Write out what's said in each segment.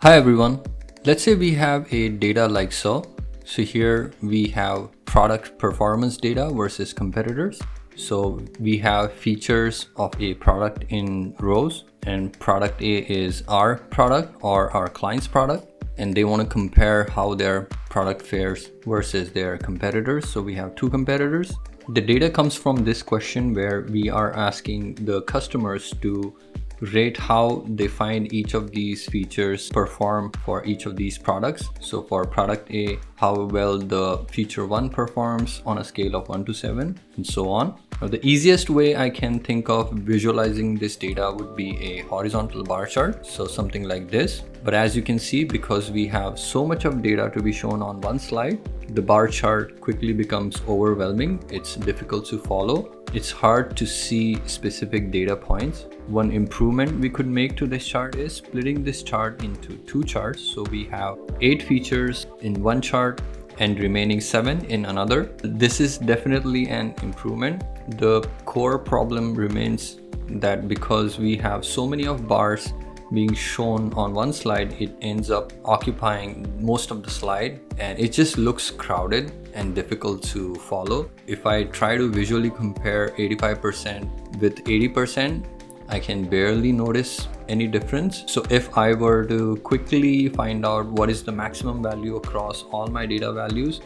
Hi everyone. Let's say we have a data like so. So here we have product performance data versus competitors. So we have features of a product in rows, and product A is our product or our client's product, and they want to compare how their product fares versus their competitors. So we have two competitors. The data comes from this question where we are asking the customers to rate how they find each of these features perform for each of these products. So for product A, how well the feature 1 performs on a scale of 1 to 7 and so on. Now, the easiest way I can think of visualizing this data would be a horizontal bar chart, so something like this. But as you can see, because we have so much of data to be shown on one slide, the bar chart quickly becomes overwhelming. It's difficult to follow. It's hard to see specific data points. One improvement we could make to this chart is splitting this chart into two charts. So we have 8 features in one chart and remaining 7 in another. This is definitely an improvement. The core problem remains that because we have so many of bars being shown on one slide, it ends up occupying most of the slide and it just looks crowded and difficult to follow. If I try to visually compare 85% with 80%, I can barely notice any difference. So if I were to quickly find out what is the maximum value across all my data values,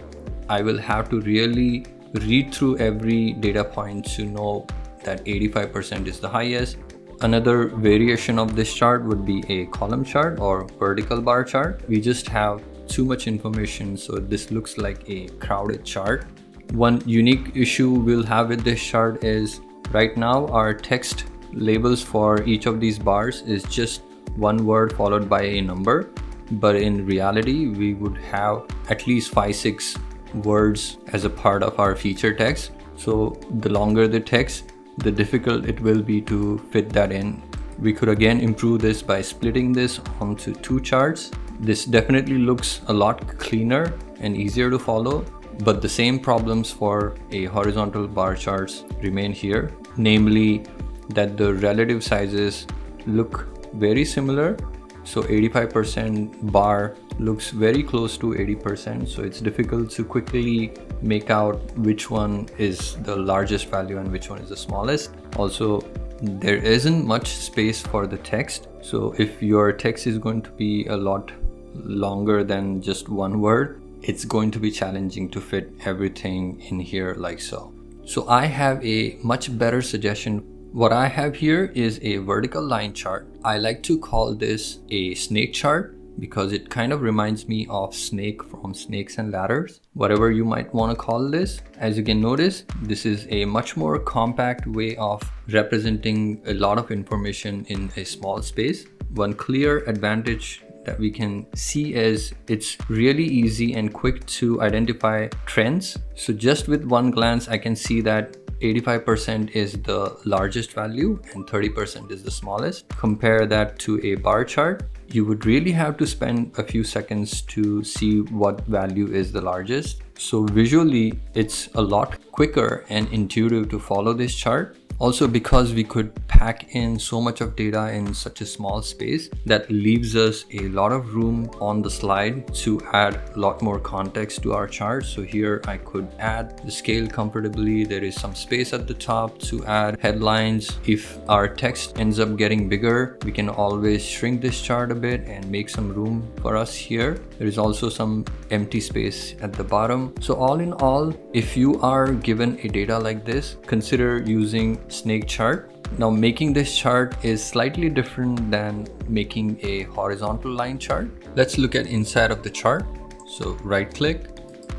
I will have to really read through every data point to know that 85% is the highest. Another variation of this chart would be a column chart or vertical bar chart. We just have too much information, so this looks like a crowded chart. One unique issue we'll have with this chart is right now our text labels for each of these bars is just one word followed by a number, but in reality we would have at least 5-6 words as a part of our feature text. So the longer the text, the difficult it will be to fit that in. We could again improve this by splitting this onto two charts. This definitely looks a lot cleaner and easier to follow, but the same problems for a horizontal bar charts remain here, namely that the relative sizes look very similar. So 85% bar looks very close to 80%, so it's difficult to quickly make out which one is the largest value and which one is the smallest. Also, there isn't much space for the text, so if your text is going to be a lot longer than just one word, it's going to be challenging to fit everything in here like so. So I have a much better suggestion. What I have here is a vertical line chart. I like to call this a snake chart because it kind of reminds me of snake from Snakes and Ladders, whatever you might want to call this. As you can notice, this is a much more compact way of representing a lot of information in a small space. One clear advantage that we can see is it's really easy and quick to identify trends. So just with one glance, I can see that 85% is the largest value and 30% is the smallest. Compare that to a bar chart. You would really have to spend a few seconds to see what value is the largest. So visually, it's a lot quicker and intuitive to follow this chart. Also, because we could pack in so much of data in such a small space, that leaves us a lot of room on the slide to add a lot more context to our chart. So here I could add the scale comfortably. There is some space at the top to add headlines. If our text ends up getting bigger, we can always shrink this chart a bit and make some room for us here. There is also some empty space at the bottom. So all in all, if you are given a data like this, consider using snake chart. Now, making this chart is slightly different than making a horizontal line chart. Let's look at inside of the chart. So right click,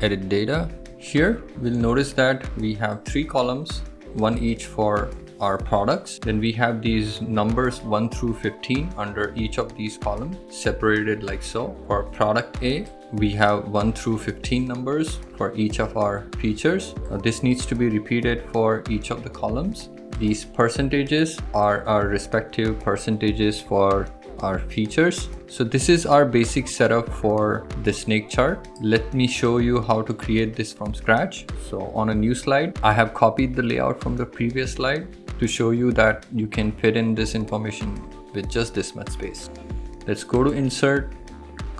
edit data. Here we'll notice that we have 3 columns, one each for our products. Then we have these numbers 1 through 15 under each of these columns, separated like so. For product A, we have 1 through 15 numbers for each of our features. Now, this needs to be repeated for each of the columns. These percentages are our respective percentages for our features. So this is our basic setup for the snake chart. Let me show you how to create this from scratch. So on a new slide, I have copied the layout from the previous slide to show you that you can fit in this information with just this much space. Let's go to insert,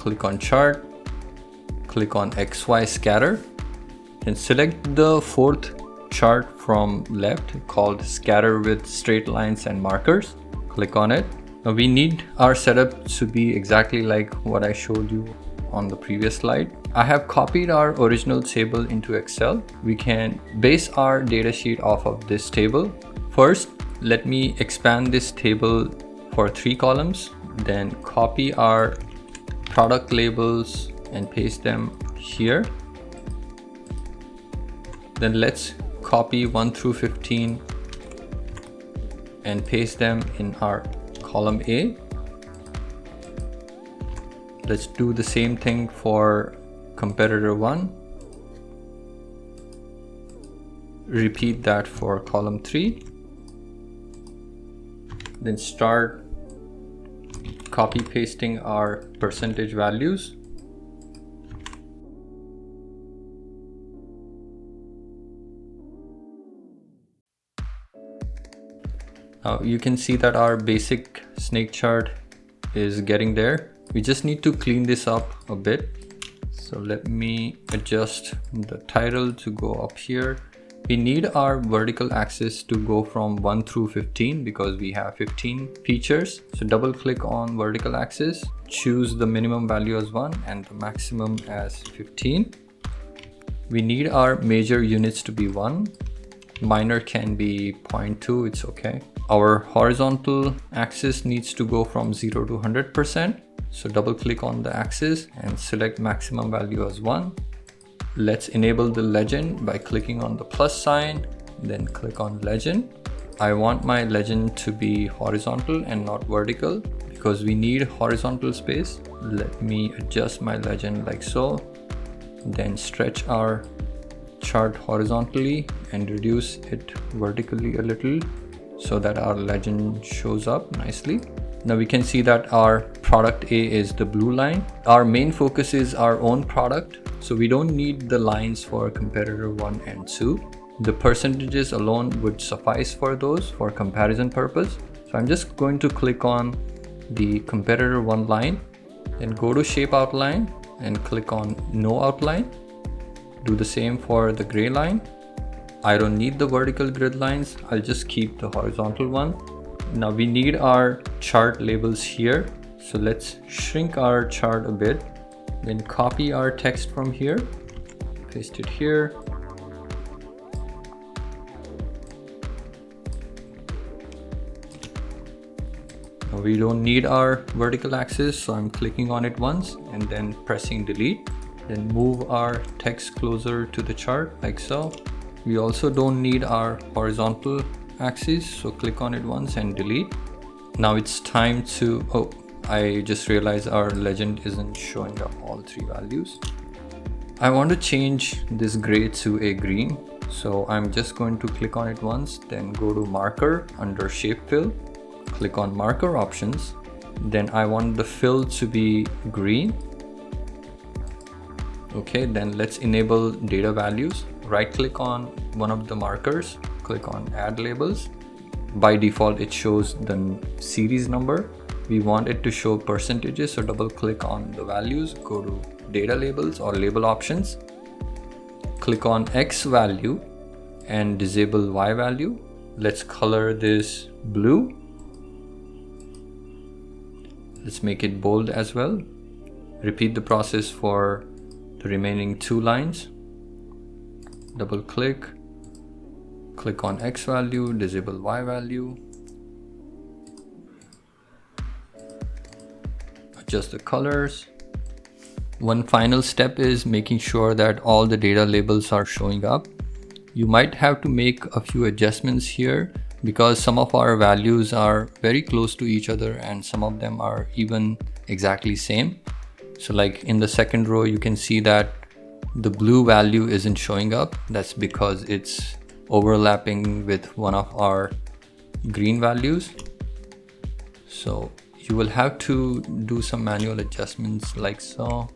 click on chart, click on XY scatter, and select the fourth chart from left called scatter with straight lines and markers. Click on it. Now we need our setup to be exactly like what I showed you on the previous slide. I have copied our original table into Excel. We can base our datasheet off of this table. First, let me expand this table for 3 columns, then copy our product labels and paste them here. Then let's copy 1 through 15 and paste them in our column A. Let's do the same thing for competitor 1. Repeat that for column 3. Then start copy pasting our percentage values. Now you can see that our basic snake chart is getting there. We just need to clean this up a bit. So let me adjust the title to go up here. We need our vertical axis to go from 1 through 15 because we have 15 features. So double click on vertical axis, choose the minimum value as 1 and the maximum as 15. We need our major units to be 1. Minor can be 0.2, it's okay. Our horizontal axis needs to go from 0 to 100%. So double click on the axis and select maximum value as 1. Let's enable the legend by clicking on the plus sign, then click on legend. I want my legend to be horizontal and not vertical because we need horizontal space. Let me adjust my legend like so. Then stretch our chart horizontally and reduce it vertically a little so that our legend shows up nicely. Now we can see that our product A is the blue line. Our main focus is our own product, so we don't need the lines for competitor 1 and 2. The percentages alone would suffice for those for comparison purpose. So I'm just going to click on the competitor 1 line, then go to shape outline and click on no outline. Do the same for the gray line. I don't need the vertical grid lines. I'll just keep the horizontal one. Now we need our chart labels here. So let's shrink our chart a bit. Then copy our text from here, paste it here. Now we don't need our vertical axis, so I'm clicking on it once and then pressing delete. Then move our text closer to the chart like so. We also don't need our horizontal axis, so click on it once and delete. Now it's time to, I just realized our legend isn't showing up all 3 values. I want to change this gray to a green, so I'm just going to click on it once, then go to marker under shape fill, click on marker options. Then I want the fill to be green. Okay, then let's enable data values. Right click on one of the markers, click on add labels. By default it shows the series number. We want it to show percentages, so double click on the values, go to data labels or label options, click on X value and disable Y value. Let's color this blue. Let's make it bold as well. Repeat the process for the remaining 2 lines. Double click, click on X value, disable Y value. Adjust the colors. One final step is making sure that all the data labels are showing up. You might have to make a few adjustments here because some of our values are very close to each other and some of them are even exactly same. So like in the second row, you can see that the blue value isn't showing up. That's because it's overlapping with one of our green values. So you will have to do some manual adjustments like so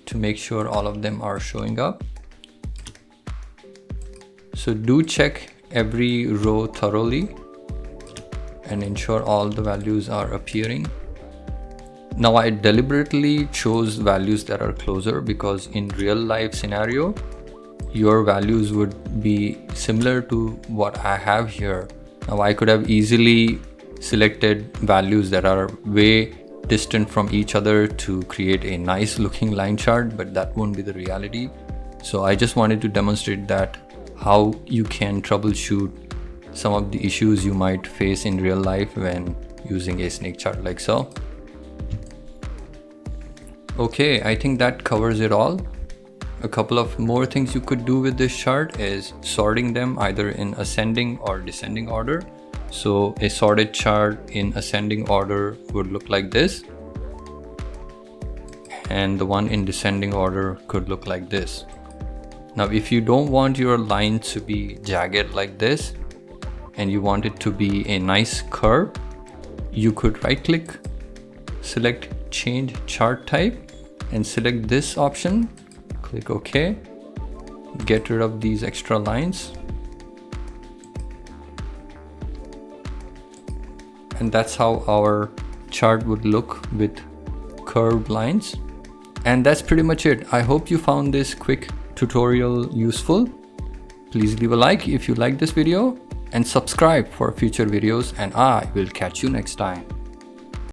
to make sure all of them are showing up. So do check every row thoroughly and ensure all the values are appearing. Now I deliberately chose values that are closer because in real life scenario, your values would be similar to what I have here. Now I could have easily selected values that are way distant from each other to create a nice looking line chart, but that won't be the reality. So I just wanted to demonstrate that how you can troubleshoot some of the issues you might face in real life when using a snake chart like so. Okay, I think that covers it all. A couple of more things you could do with this chart is sorting them either in ascending or descending order. So a sorted chart in ascending order would look like this, and the one in descending order could look like this. Now if you don't want your line to be jagged like this and you want it to be a nice curve, you could right click, select change chart type and select this option, click OK, get rid of these extra lines, and that's how our chart would look with curved lines. And that's pretty much it. I hope you found this quick tutorial useful. Please leave a like if you like this video and subscribe for future videos, and I will catch you next time.